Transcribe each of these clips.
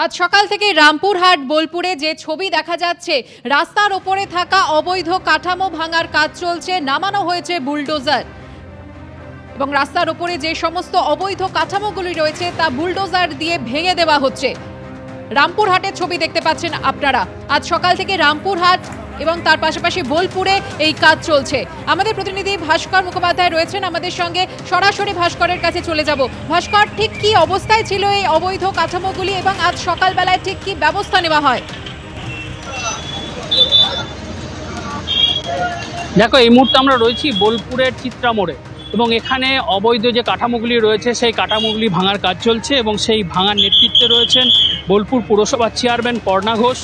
আজ সকাল থেকে রামপুরহাট বোলপুরে যে ছবি দেখা যাচ্ছে, রাস্তার ওপরে থাকা অবৈধ কাঠামো ভাঙার কাজ চলছে, নামানো হয়েছে বুলডোজার এবং রাস্তার ওপরে যে সমস্ত অবৈধ কাঠামোগুলি রয়েছে তা বুলডোজার দিয়ে ভেঙে দেওয়া হচ্ছে। রামপুরহাটের ছবি দেখতে পাচ্ছেন আপনারা। আজ সকাল থেকে রামপুরহাট এবং তার পাশাপাশি বোলপুরে এই কাজ চলছে। আমাদের প্রতিনিধি ভাস্কর মুখোপাধ্যায় রয়েছেন আমাদের সঙ্গে, সরাসরি ভাস্করের কাছে চলে যাব। ভাস্কর, ঠিক কি অবস্থায় ছিল এই অবৈধ কাঠামোগুলি এবং আজ সকালবেলায় ঠিক কি ব্যবস্থা নেওয়া হয়? দেখো, এই মুহূর্তে আমরা রয়েছি বোলপুরের চিত্রা মোড়ে এবং এখানে অবৈধ যে কাঠামোগুলি রয়েছে সেই কাঠামোগুলি ভাঙার কাজ চলছে এবং সেই ভাঙার নেতৃত্বে রয়েছেন বোলপুর পুরসভার চেয়ারম্যান পর্ণা ঘোষ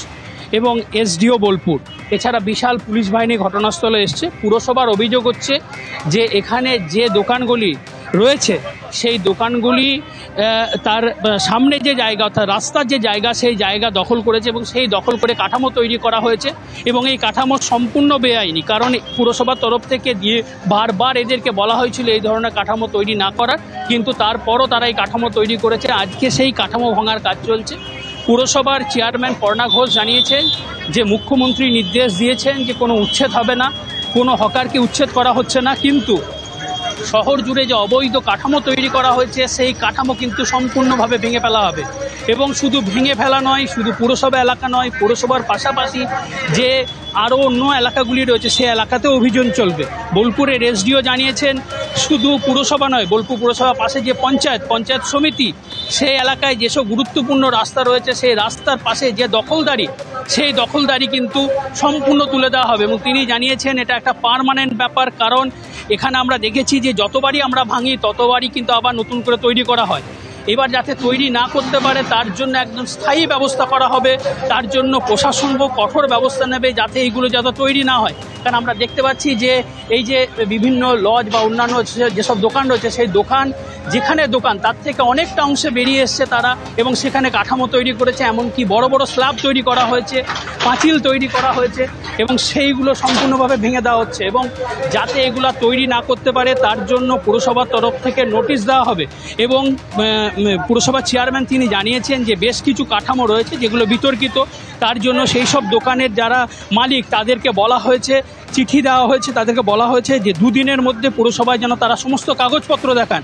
এবং এসডিও বোলপুর। এছাড়া বিশাল পুলিশ বাহিনী ঘটনাস্থলে এসছে। পুরসভার অভিযোগ হচ্ছে যে এখানে যে দোকানগুলি রয়েছে সেই দোকানগুলি তার সামনে যে জায়গা অর্থাৎ রাস্তার যে জায়গা সেই জায়গা দখল করেছে এবং সেই দখল করে কাঠামো তৈরি করা হয়েছে এবং এই কাঠামো সম্পূর্ণ বেআইনি। কারণ পুরসভার তরফ থেকে বারবার এদেরকে বলা হয়েছিল এই ধরনের কাঠামো তৈরি না করার, কিন্তু তারপরও তারা এই কাঠামো তৈরি করেছে। আজকে সেই কাঠামো ভাঙার কাজ চলছে। পুরসভার চেয়ারম্যান পর্ণা ঘোষ জানিয়েছেন যে মুখ্যমন্ত্রী নির্দেশ দিয়েছেন যে কোনো উচ্ছেদ হবে না, কোনো হকারকে উচ্ছেদ করা হচ্ছে না, কিন্তু শহর জুড়ে যে অবৈধ কাঠামো তৈরি করা হয়েছে সেই কাঠামো কিন্তু সম্পূর্ণভাবে ভেঙে ফেলা হবে। এবং শুধু ভেঙে ফেলা নয়, শুধু পুরসভা এলাকা নয়, পুরসভার পাশাপাশি যে আরও অন্য এলাকাগুলি রয়েছে সেই এলাকাতেও অভিযান চলবে। বোলপুরের এসডিও জানিয়েছেন শুধু পুরসভা নয়, বোলপুর পুরসভার পাশে যে পঞ্চায়েত সমিতি সেই এলাকায় যেসব গুরুত্বপূর্ণ রাস্তা রয়েছে সেই রাস্তার পাশে যে দখলদারি সেই দখলদারি কিন্তু সম্পূর্ণ তুলে দেওয়া হবে। এবং তিনি জানিয়েছেন এটা একটা পার্মানেন্ট ব্যাপার, কারণ এখানে আমরা দেখেছি যে যতবারই আমরা ভাঙি ততবারই কিন্তু আবার নতুন করে তৈরি করা হয়। এবার যাতে তৈরি না করতে পারে তার জন্য একদম স্থায়ী ব্যবস্থা করা হবে, তার জন্য প্রশাসন কঠোর ব্যবস্থা নেবে যাতে এইগুলো যাতে তৈরি না হয়। কারণ আমরা দেখতে পাচ্ছি যে এই যে বিভিন্ন লজ বা অন্যান্য যেসব দোকান রয়েছে সেই দোকান যেখানে দোকান তার থেকে অনেকটা অংশে বেরিয়ে এসছে তারা এবং সেখানে কাঠামো তৈরি করেছে, এমনকি বড় বড় স্ল্যাব তৈরি করা হয়েছে, পাঁচিল তৈরি করা হয়েছে এবং সেইগুলো সম্পূর্ণভাবে ভেঙে দেওয়া হচ্ছে। এবং যাতে এগুলো তৈরি না করতে পারে তার জন্য পুরসভার তরফ থেকে নোটিশ দেওয়া হবে। এবং পুরসভার চেয়ারম্যান তিনি জানিয়েছেন যে বেশ কিছু কাঠামো রয়েছে যেগুলো বিতর্কিত, তার জন্য সেই সব দোকানের যারা মালিক তাদেরকে বলা হয়েছে, চিঠি দেওয়া হয়েছে, তাদেরকে বলা হয়েছে যে দুদিনের মধ্যে পুরসভায় যেন তারা সমস্ত কাগজপত্র দেখান।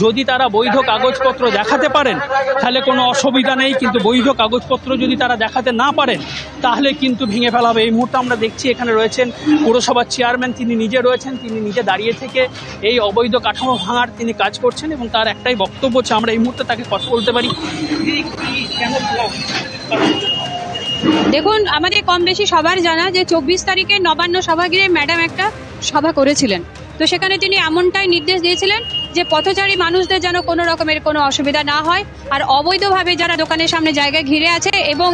যদি তারা বৈধ কাগজপত্র দেখাতে পারেন তাহলে কোনো অসুবিধা নেই, কিন্তু বৈধ কাগজপত্র যদি তারা দেখাতে না পারেন তাহলে কিন্তু ভেঙে ফেলা হবে। এই মুহূর্তে আমরা দেখছি এখানে রয়েছেন পুরসভার চেয়ারম্যান, তিনি নিজে রয়েছেন, তিনি নিজে দাঁড়িয়ে থেকে এই অবৈধ কাঠামো ভাঙার তিনি কাজ করছেন এবং তার একটাই বক্তব্য হচ্ছে, আমরা এই মুহূর্তে তাকে কথা বলতে পারি। দেখুন, আমাদের কম বেশি সবার জানা যে 24 তারিখে নবান্ন সভাগৃহে ম্যাডাম একটা সভা করেছিলেন। তো সেখানে তিনি এমনটাই নির্দেশ দিয়েছিলেন যে পথচারী মানুষদের যেন কোনো রকমের কোনো অসুবিধা না হয়, আর অবৈধভাবে যারা দোকানের সামনে জায়গা ঘিরে আছে এবং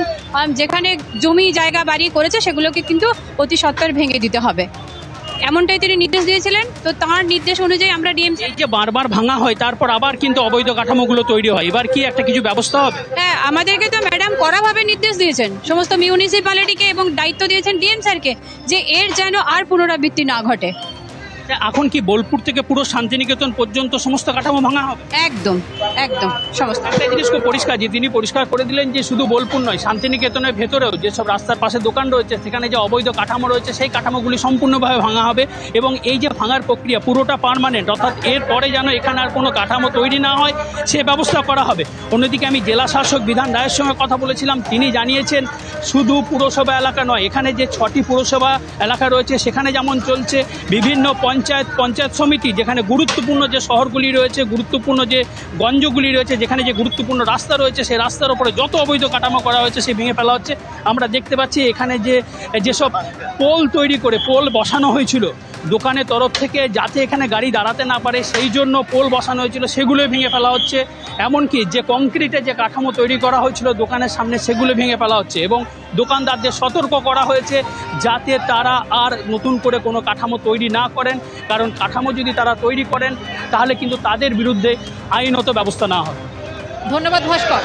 যেখানে জমি জায়গা বাড়ি করেছে সেগুলোকে কিন্তু অতি সত্বর ভেঙে দিতে হবে, এমনটাই তিনি নির্দেশ দিয়েছিলেন। তো তাঁর নির্দেশ অনুযায়ী আমরা ডিএমসি যে বারবার ভাঙা হয় তারপর আবার কিন্তু অবৈধ কাঠামোগুলো তৈরি হয়, এবার কি একটা কিছু ব্যবস্থা হবে? হ্যাঁ, আমাদেরকে তো ম্যাডাম কড়াভাবে নির্দেশ দিয়েছেন সমস্ত মিউনিসিপ্যালিটিকে এবং দায়িত্ব দিয়েছেন ডিএম স্যারকে যে এর যেন আর পুনরাবৃত্তি না ঘটে। এখন কি বোলপুর থেকে পুরো শান্তিনিকেতন পর্যন্ত সমস্ত কাঠামো ভাঙা হবে? একদম একদম সমস্ত। একটা জিনিস খুব পরিষ্কার যে তিনি পরিষ্কার করে দিলেন যে শুধু বোলপুর নয়, শান্তিনিকেতনের ভেতরেও যেসব রাস্তার পাশে দোকান রয়েছে সেখানে যে অবৈধ কাঠামো রয়েছে সেই কাঠামোগুলি সম্পূর্ণভাবে ভাঙা হবে এবং এই যে ভাঙার প্রক্রিয়া পুরোটা পার্মানেন্ট, অর্থাৎ এরপরে যেন এখানে আর কোনো কাঠামো তৈরি না হয় সে ব্যবস্থা করা হবে। অন্যদিকে আমি জেলা শাসক বিধান রায়ের সঙ্গে কথা বলেছিলাম, তিনি জানিয়েছেন শুধু পুরসভা এলাকা নয়, এখানে যে 6টি পুরসভা এলাকা রয়েছে সেখানে যেমন চলছে বিভিন্ন পঞ্চায়েত সমিতি, যেখানে গুরুত্বপূর্ণ যে শহরগুলি রয়েছে, গুরুত্বপূর্ণ যে গঞ্জগুলি রয়েছে, যেখানে যে গুরুত্বপূর্ণ রাস্তা রয়েছে সেই রাস্তার উপরে যত অবৈধ কাঠামো করা হয়েছে সে ভেঙে ফেলা হচ্ছে। আমরা দেখতে পাচ্ছি এখানে যেসব পোল তৈরি করে পোল বসানো হয়েছিল দোকানের তরফ থেকে যাতে এখানে গাড়ি দাঁড়াতে না পারে সেই জন্য পোল বসানো হয়েছিল সেগুলো ভেঙে ফেলা হচ্ছে। এমনকি যে কংক্রিটে যে কাঠামো তৈরি করা হয়েছিল দোকানের সামনে সেগুলো ভেঙে ফেলা হচ্ছে এবং দোকানদারদের সতর্ক করা হয়েছে যাতে তারা আর নতুন করে কোনো কাঠামো তৈরি না করেন, কারণ কাঠামো যদি তারা তৈরি করেন তাহলে কিন্তু তাদের বিরুদ্ধে আইনত ব্যবস্থা নেওয়া হবে। ধন্যবাদ ভাস্কর।